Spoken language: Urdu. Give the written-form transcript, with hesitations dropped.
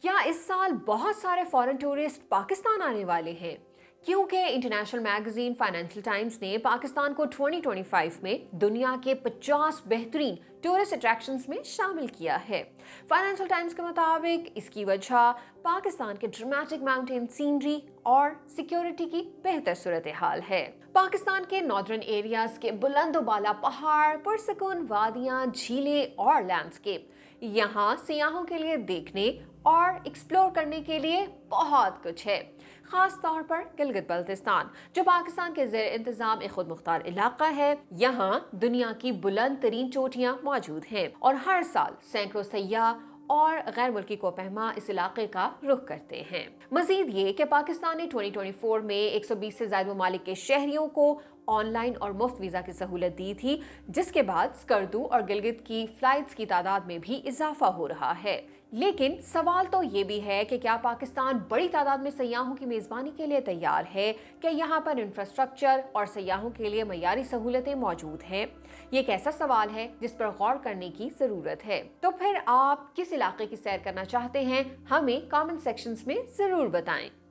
کیا اس سال بہت سارے فارن ٹورسٹ پاکستان آنے والے ہیں؟ کیونکہ انٹرنیشنل میگزین فائنینشل ٹائمز نے پاکستان کو 2025 میں دنیا کے 50 بہترین ٹورسٹ اٹریکشنز میں شامل کیا ہے۔ فائنینشل ٹائمز کے مطابق اس کی وجہ پاکستان کے ڈرامیٹک ماؤنٹین سینری اور سیکیورٹی کی بہتر صورتحال ہے۔ پاکستان کے ناردرن ایریاز کے بلند و بالا پہاڑ، پرسکون وادیاں، جھیلیں اور لینڈسکیپ یہاں سیاحوں کے لیے دیکھنے اور ایکسپلور کرنے کے لیے بہت کچھ ہے۔ خاص طور پر گلگت بلتستان جو پاکستان کے زیر انتظام ایک خود مختار علاقہ ہے، یہاں دنیا کی بلند ترین چوٹیاں موجود ہیں اور ہر سال سینکڑوں سیاح اور غیر ملکی کوپہما اس علاقے کا رخ کرتے ہیں۔ مزید یہ کہ پاکستان نے 2024 میں 120 سے زائد ممالک کے شہریوں کو آن لائن اور مفت ویزا کی سہولت دی تھی، جس کے بعد سکردو اور گلگت کی فلائٹس کی تعداد میں بھی اضافہ ہو رہا ہے۔ لیکن سوال تو یہ بھی ہے کہ کیا پاکستان بڑی تعداد میں سیاحوں کی میزبانی کے لیے تیار ہے؟ کیا یہاں پر انفراسٹرکچر اور سیاحوں کے لیے معیاری سہولتیں موجود ہیں؟ یہ ایک ایسا سوال ہے جس پر غور کرنے کی ضرورت ہے۔ تو پھر آپ کس علاقے کی سیر کرنا چاہتے ہیں؟ ہمیں کامنٹ سیکشنز میں ضرور بتائیں۔